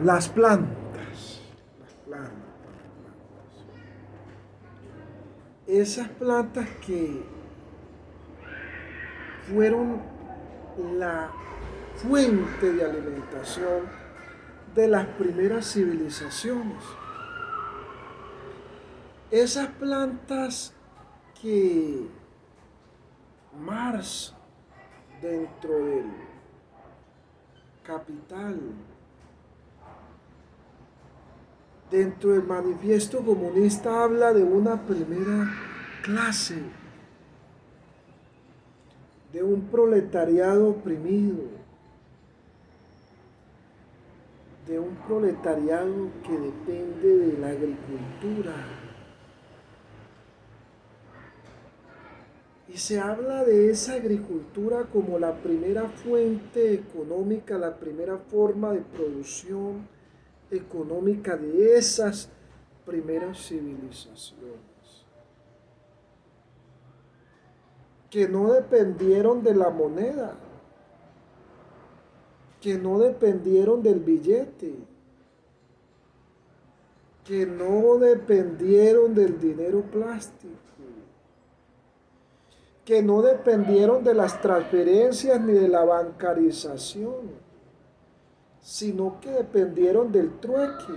Las plantas, las plantas, esas plantas que fueron la fuente de alimentación de las primeras civilizaciones. Esas plantas que Marx, dentro del Capital, dentro del manifiesto comunista, habla de una primera clase, de un proletariado oprimido, de un proletariado que depende de la agricultura. Y se habla de esa agricultura como la primera fuente económica, la primera forma de producción económica de esas primeras civilizaciones, que no dependieron de la moneda, que no dependieron del billete, que no dependieron del dinero plástico, que no dependieron de las transferencias ni de la bancarización, sino que dependieron del trueque,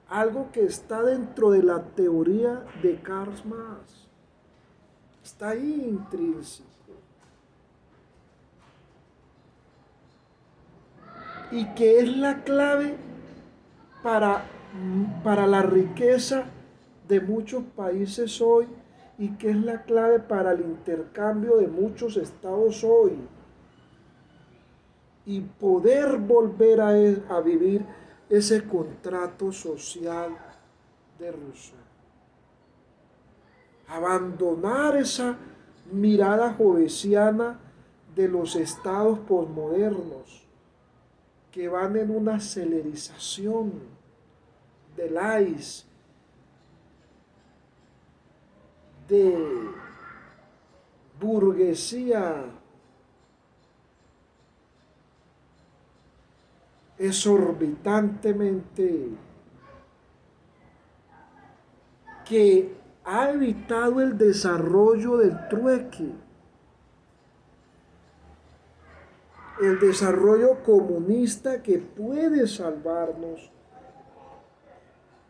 algo que está dentro de la teoría de Karl Marx, está ahí intrínseco. Y que es la clave para, para la riqueza de muchos países hoy y que es la clave para el intercambio de muchos estados hoy y poder volver a vivir ese contrato social de Rousseau. Abandonar esa mirada jovesiana de los estados posmodernos que van en una acelerización del ICE, de burguesía exorbitantemente que ha evitado el desarrollo del trueque, el desarrollo comunista que puede salvarnos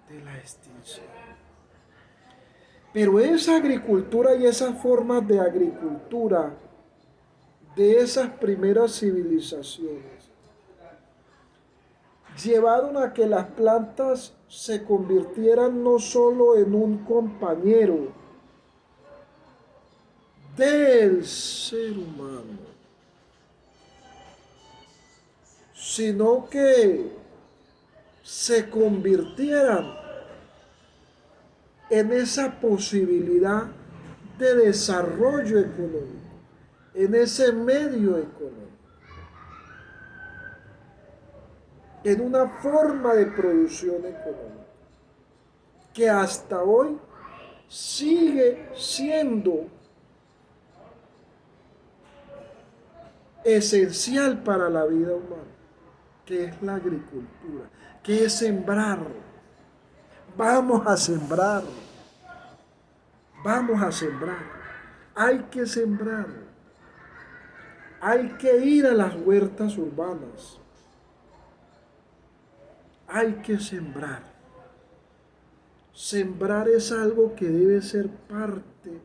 de la extinción. Pero esa agricultura y esas formas de agricultura de esas primeras civilizaciones llevaron a que las plantas se convirtieran no solo en un compañero del ser humano, sino que se convirtieran en esa posibilidad de desarrollo económico, en ese medio económico, en una forma de producción económica, que hasta hoy sigue siendo esencial para la vida humana, que es la agricultura, que es sembrar. Vamos a sembrar, vamos a sembrar, hay que sembrar, hay que ir a las huertas urbanas, hay que sembrar. Sembrar es algo que debe ser parte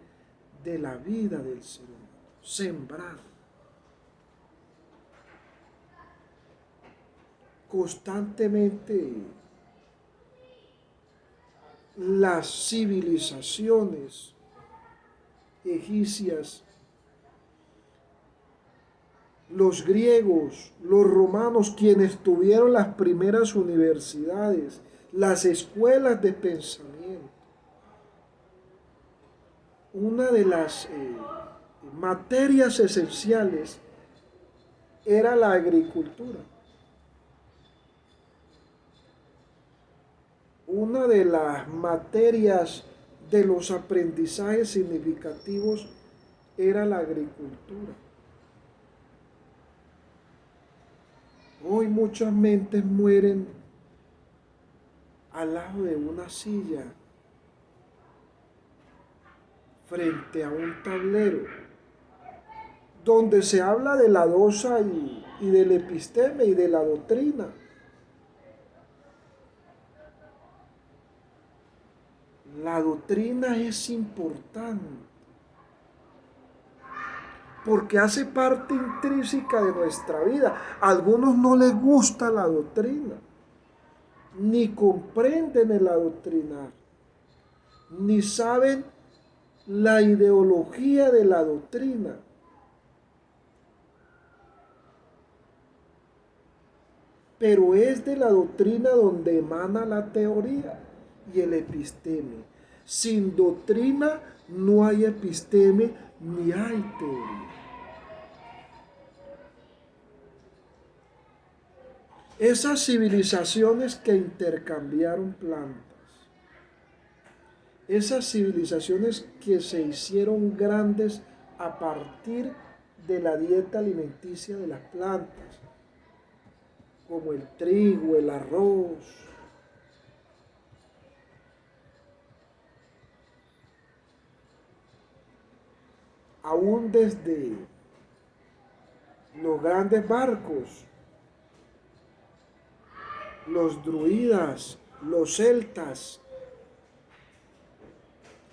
de la vida del ser humano, sembrar. Constantemente las civilizaciones egipcias, los griegos, los romanos, quienes tuvieron las primeras universidades, las escuelas de pensamiento, una de las materias esenciales era la agricultura. Una de las materias de los aprendizajes significativos era la agricultura. Hoy muchas mentes mueren al lado de una silla, frente a un tablero, donde se habla de la doxa y del episteme y de la doctrina. La doctrina es importante porque hace parte intrínseca de nuestra vida. A algunos no les gusta la doctrina, ni comprenden el adoctrinar, ni saben la ideología de la doctrina. Pero es de la doctrina donde emana la teoría y el episteme. Sin doctrina no hay episteme ni hay teoría. Esas civilizaciones que intercambiaron plantas, esas civilizaciones que se hicieron grandes a partir de la dieta alimenticia de las plantas, como el trigo, el arroz, aún desde los grandes barcos, los druidas, los celtas,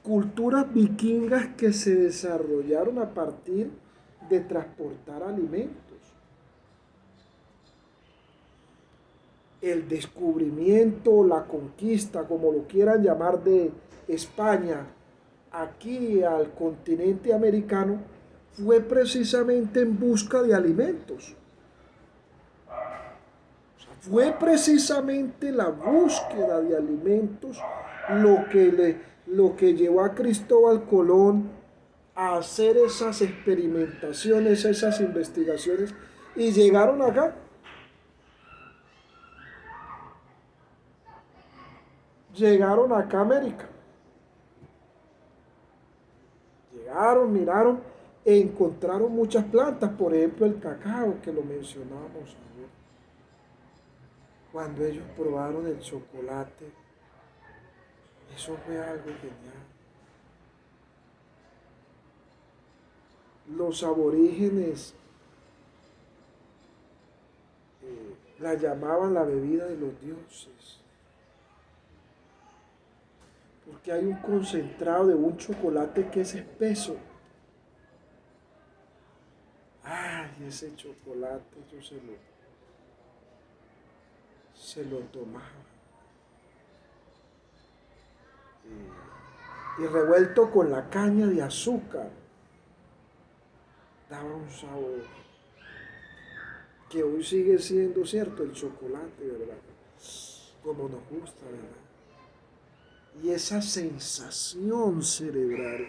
culturas vikingas que se desarrollaron a partir de transportar alimentos. El descubrimiento, la conquista, como lo quieran llamar, de España aquí al continente americano, fue precisamente en busca de alimentos. Fue precisamente la búsqueda de alimentos lo que llevó a Cristóbal Colón a hacer esas experimentaciones, esas investigaciones, y llegaron acá. Llegaron acá a América. Llegaron, miraron e encontraron muchas plantas, por ejemplo el cacao que lo mencionábamos ayer. Cuando ellos probaron el chocolate, eso fue algo genial. Los aborígenes la llamaban la bebida de los dioses, porque hay un concentrado de un chocolate que es espeso. Ay, ese chocolate yo se lo tomaba. Y revuelto con la caña de azúcar, daba un sabor que hoy sigue siendo cierto el chocolate, ¿verdad? Como nos gusta, ¿verdad? Y esa sensación cerebral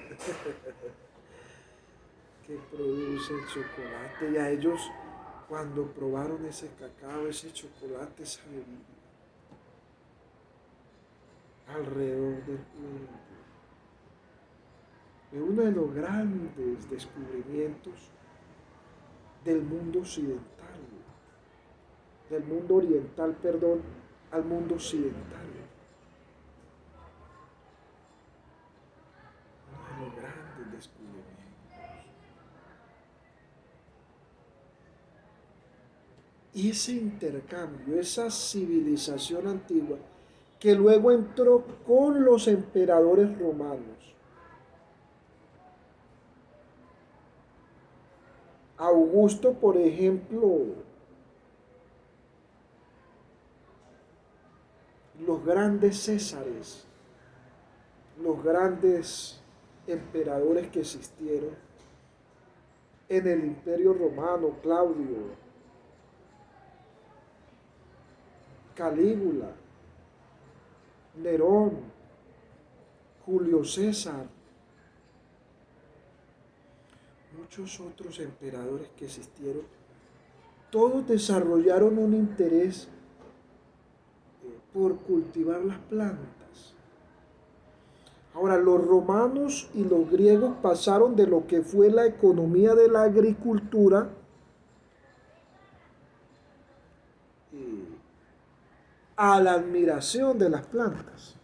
que produce el chocolate, y a ellos cuando probaron ese cacao, ese chocolate, esa bebida, alrededor del mundo, es uno de los grandes descubrimientos del mundo occidental, del mundo oriental, perdón, al mundo occidental. Uno de los grandes descubrimientos. Y ese intercambio, esa civilización antigua, que luego entró con los emperadores romanos. Augusto, por ejemplo, los grandes césares, los grandes emperadores que existieron en el Imperio Romano, Claudio, Calígula, Nerón, Julio César, muchos otros emperadores que existieron, todos desarrollaron un interés por cultivar las plantas. Ahora, los romanos y los griegos pasaron de lo que fue la economía de la agricultura a la admiración de las plantas,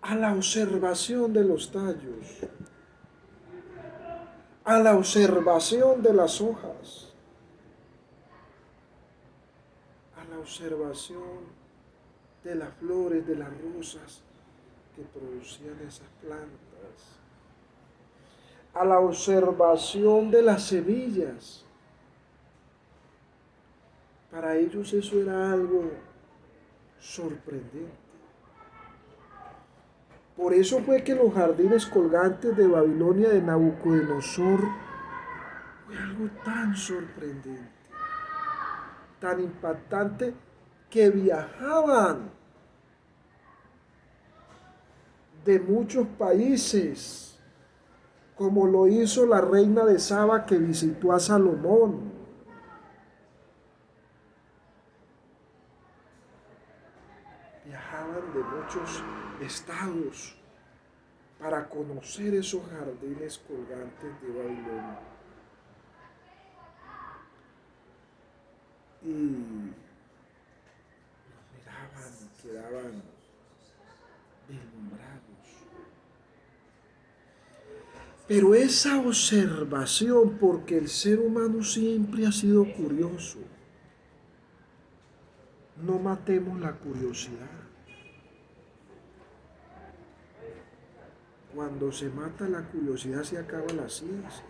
a la observación de los tallos, a la observación de las hojas, a la observación de las flores, de las rosas que producían esas plantas, a la observación de las semillas. Para ellos eso era algo sorprendente. Por eso fue que los jardines colgantes de Babilonia de Nabucodonosor fue algo tan sorprendente, tan impactante, que viajaban de muchos países, como lo hizo la reina de Saba que visitó a Salomón. Viajaban de muchos estados para conocer esos jardines colgantes de Babilonia. Y los miraban y quedaban deslumbrados. Pero esa observación, porque el ser humano siempre ha sido curioso, no matemos la curiosidad. Cuando se mata la curiosidad se acaba la ciencia.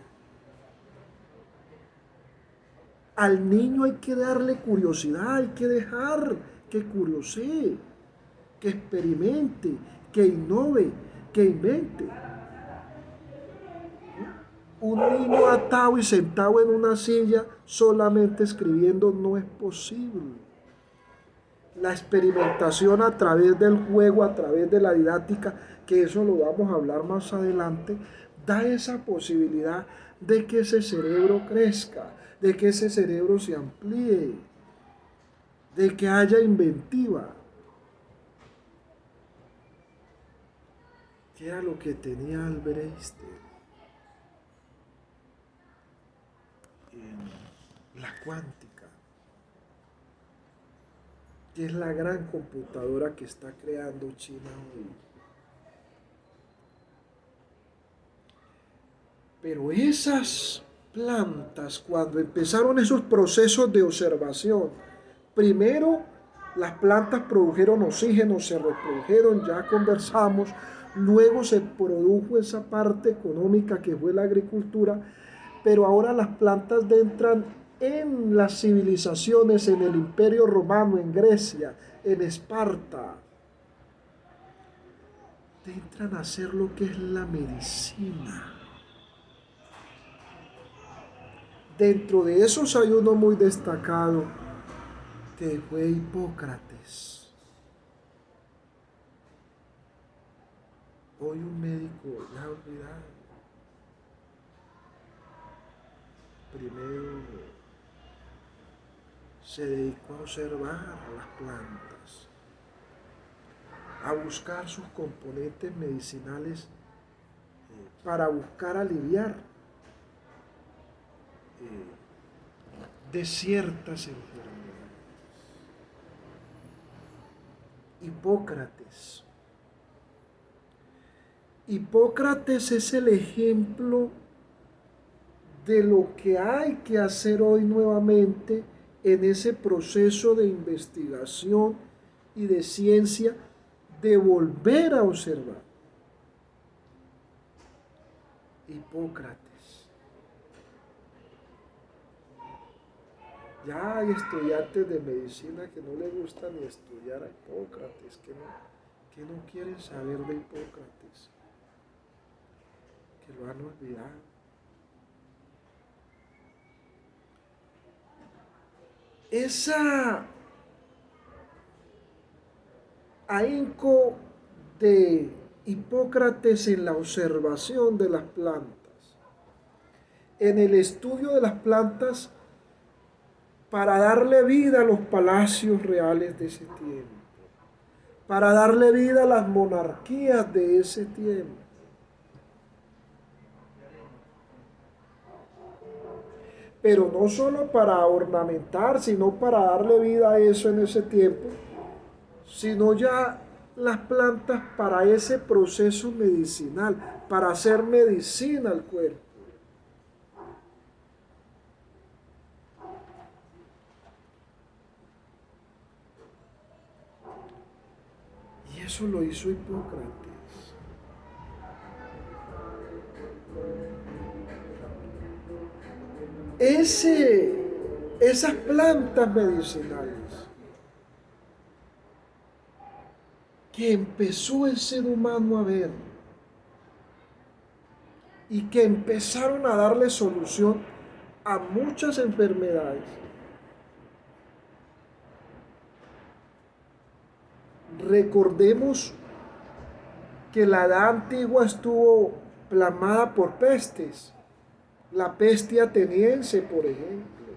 Al niño hay que darle curiosidad, hay que dejar que curiosee, que experimente, que innove, que invente. Un niño atado y sentado en una silla solamente escribiendo no es posible. La experimentación a través del juego, a través de la didáctica, que eso lo vamos a hablar más adelante, da esa posibilidad de que ese cerebro crezca, de que ese cerebro se amplíe, de que haya inventiva. ¿Qué era lo que tenía Albert Einstein? En la cuántica, que es la gran computadora que está creando China hoy. Pero esas plantas, cuando empezaron esos procesos de observación, primero las plantas produjeron oxígeno, se reprodujeron, ya conversamos, luego se produjo esa parte económica que fue la agricultura, pero ahora las plantas entran en las civilizaciones, en el Imperio Romano, en Grecia, en Esparta, entran a hacer lo que es la medicina. Dentro de esos hay uno muy destacado que fue Hipócrates. Hoy un médico ya olvidado. Primero se dedicó a observar a las plantas, a buscar sus componentes medicinales para buscar aliviar de ciertas enfermedades. Hipócrates. Hipócrates es el ejemplo de lo que hay que hacer hoy nuevamente en ese proceso de investigación y de ciencia, de volver a observar. Hipócrates. Ya hay estudiantes de medicina que no les gusta ni estudiar a Hipócrates, que no quieren saber de Hipócrates, que lo han olvidado. Esa ahínco de Hipócrates en la observación de las plantas, en el estudio de las plantas para darle vida a los palacios reales de ese tiempo, para darle vida a las monarquías de ese tiempo. pero no solo para ornamentar, sino para darle vida a eso en ese tiempo, sino ya las plantas para ese proceso medicinal, para hacer medicina al cuerpo. Y eso lo hizo Hipócrates. Esas plantas medicinales que empezó el ser humano a ver y que empezaron a darle solución a muchas enfermedades, recordemos que la edad antigua estuvo plasmada por pestes. La peste ateniense, por ejemplo,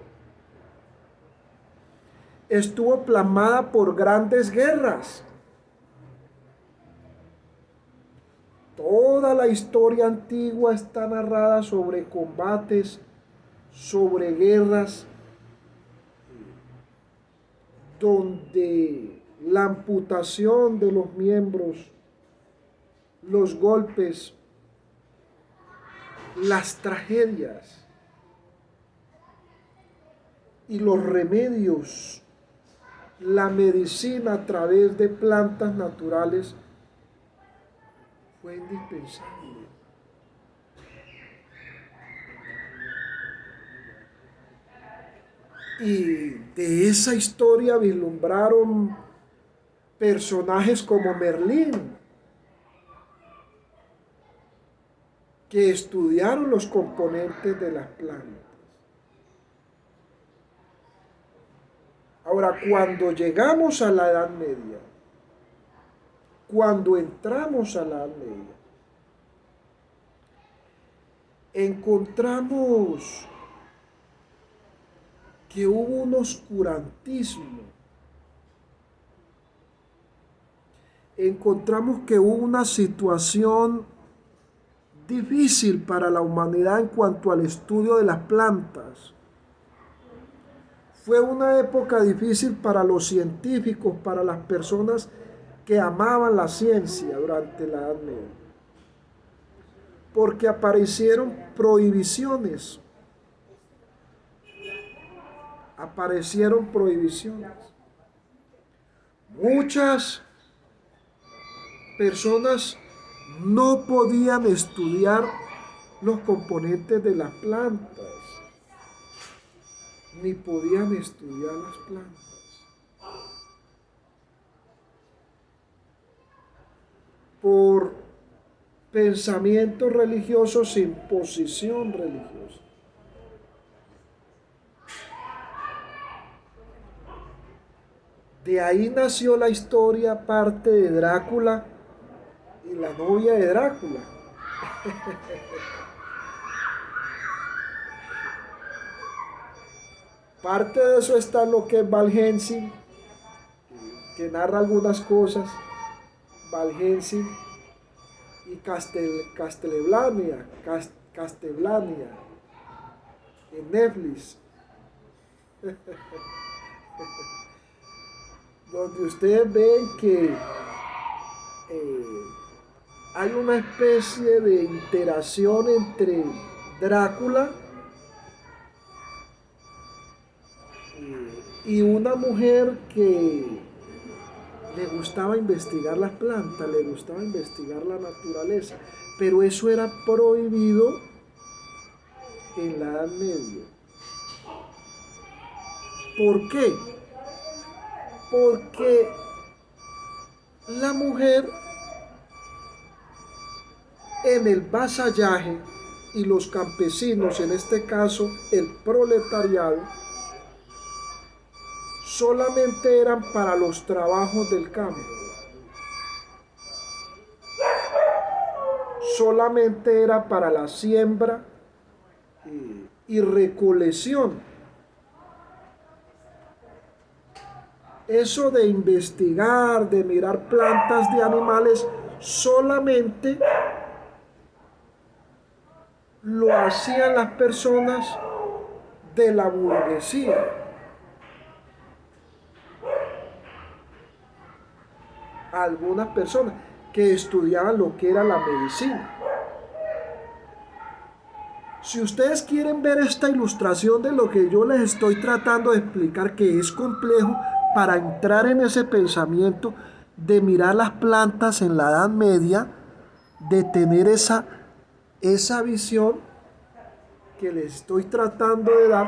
estuvo plasmada por grandes guerras. Toda la historia antigua está narrada sobre combates, sobre guerras, donde la amputación de los miembros, los golpes, las tragedias y los remedios, la medicina a través de plantas naturales fue indispensable. Y de esa historia vislumbraron personajes como Merlín, que estudiaron los componentes de las plantas. Ahora, cuando llegamos a la Edad Media, cuando entramos a la Edad Media, encontramos que hubo un oscurantismo, encontramos que hubo una situación difícil para la humanidad en cuanto al estudio de las plantas. Fue una época difícil para los científicos, para las personas que amaban la ciencia durante la Edad Media, porque aparecieron prohibiciones. Muchas personas no podían estudiar los componentes de las plantas, ni podían estudiar las plantas. Por pensamiento religioso sin posición religiosa. De ahí nació la historia parte de Drácula y la novia de Drácula. Parte de eso está lo que es Van Helsing, que narra algunas cosas. Van Helsing y Castlevania en Netflix, donde ustedes ven que hay una especie de interacción entre Drácula y una mujer que le gustaba investigar las plantas, le gustaba investigar la naturaleza, pero eso era prohibido en la Edad Media. ¿Por qué? Porque la mujer en el vasallaje y los campesinos, en este caso el proletariado, solamente eran para los trabajos del campo. Solamente era para la siembra y recolección. Eso de investigar, de mirar plantas de animales, solamente lo hacían las personas de la burguesía. Algunas personas que estudiaban lo que era la medicina. Si ustedes quieren ver esta ilustración de lo que yo les estoy tratando de explicar, que es complejo para entrar en ese pensamiento de mirar las plantas en la Edad Media, de tener esa visión que les estoy tratando de dar,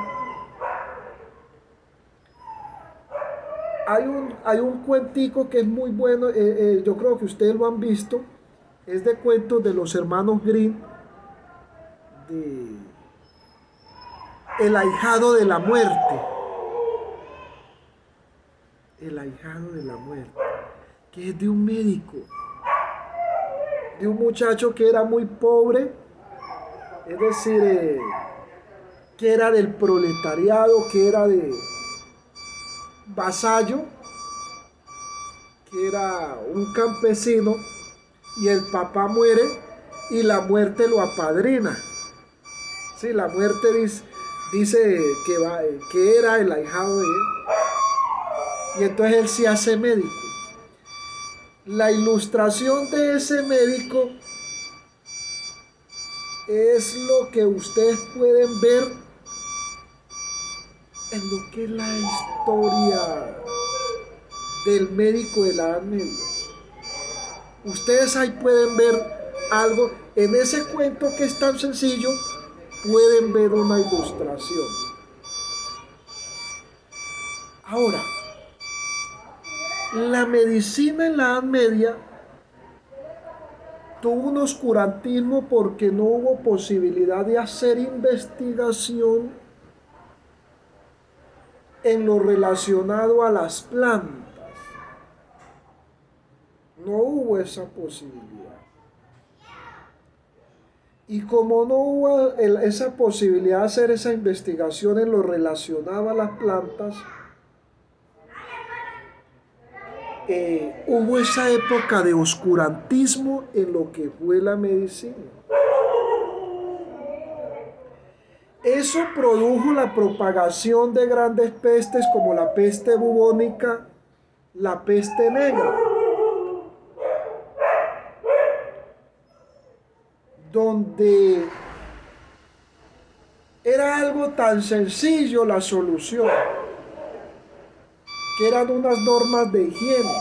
hay un cuentico que es muy bueno, yo creo que ustedes lo han visto, es de cuentos de los hermanos Grimm, de El ahijado de la muerte. El ahijado de la muerte, que es de un médico, de un muchacho que era muy pobre, es decir, que era del proletariado, que era de vasallo, que era un campesino, y el papá muere y la muerte lo apadrina. Sí, la muerte dice que era el ahijado de él, y entonces él se hace médico. La ilustración de ese médico es lo que ustedes pueden ver en lo que es la historia del médico de la Edad Media. Ustedes ahí pueden ver algo, en ese cuento que es tan sencillo, pueden ver una ilustración. Ahora, la medicina en la Edad Media tuvo un oscurantismo porque no hubo posibilidad de hacer investigación en lo relacionado a las plantas. No hubo esa posibilidad. Y como no hubo esa posibilidad de hacer esa investigación en lo relacionado a las plantas, hubo esa época de oscurantismo en lo que fue la medicina. Eso produjo la propagación de grandes pestes como la peste bubónica, la peste negra, donde era algo tan sencillo la solución, que eran unas normas de higiene,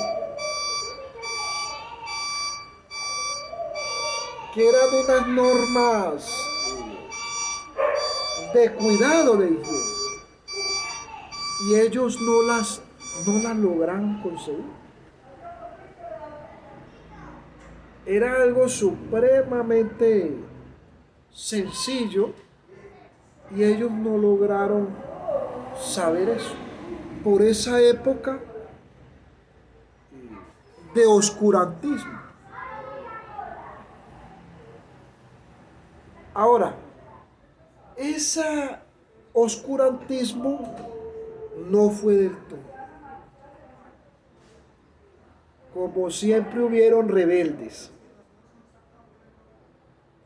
que eran unas normas de cuidado de higiene, y ellos no las lograron conseguir. Era algo supremamente sencillo y ellos no lograron saber eso. Por esa época de oscurantismo. Ahora, ese oscurantismo no fue del todo. Como siempre hubieron rebeldes,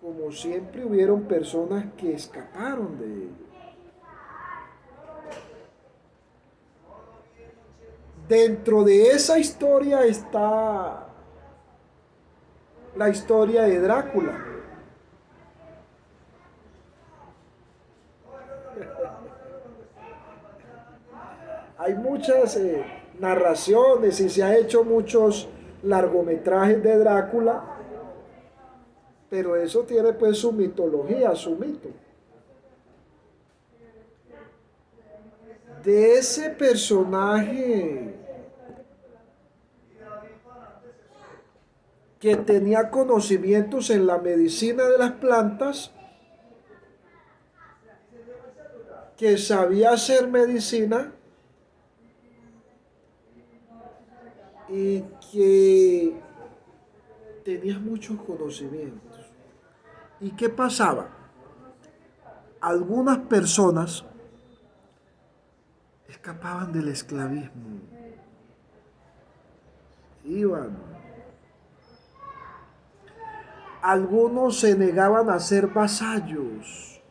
como siempre hubieron personas que escaparon de ello. Dentro de esa historia está la historia de Drácula. Hay muchas narraciones y se ha hecho muchos largometrajes de Drácula, pero eso tiene pues su mitología, su mito. De ese personaje que tenía conocimientos en la medicina de las plantas, que sabía hacer medicina y que tenía muchos conocimientos. ¿Y qué pasaba? Algunas personas escapaban del esclavismo, iban. Algunos se negaban a ser vasallos.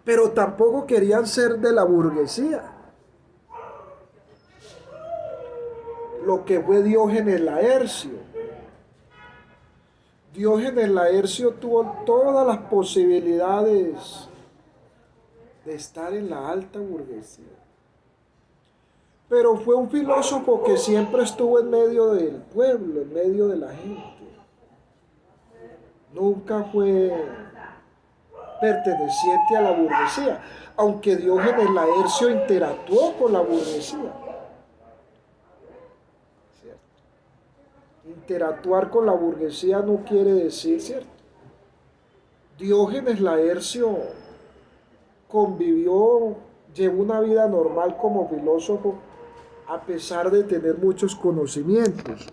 pero tampoco querían ser de la burguesía. Lo que fue Diógenes Laercio. Diógenes Laercio tuvo todas las posibilidades de estar en la alta burguesía, pero fue un filósofo que siempre estuvo en medio del pueblo, en medio de la gente. Nunca fue perteneciente a la burguesía, aunque Diógenes Laercio interactuó con la burguesía. ¿Cierto? Interactuar con la burguesía no quiere decir, ¿cierto? Diógenes Laercio convivió, llevó una vida normal como filósofo, a pesar de tener muchos conocimientos.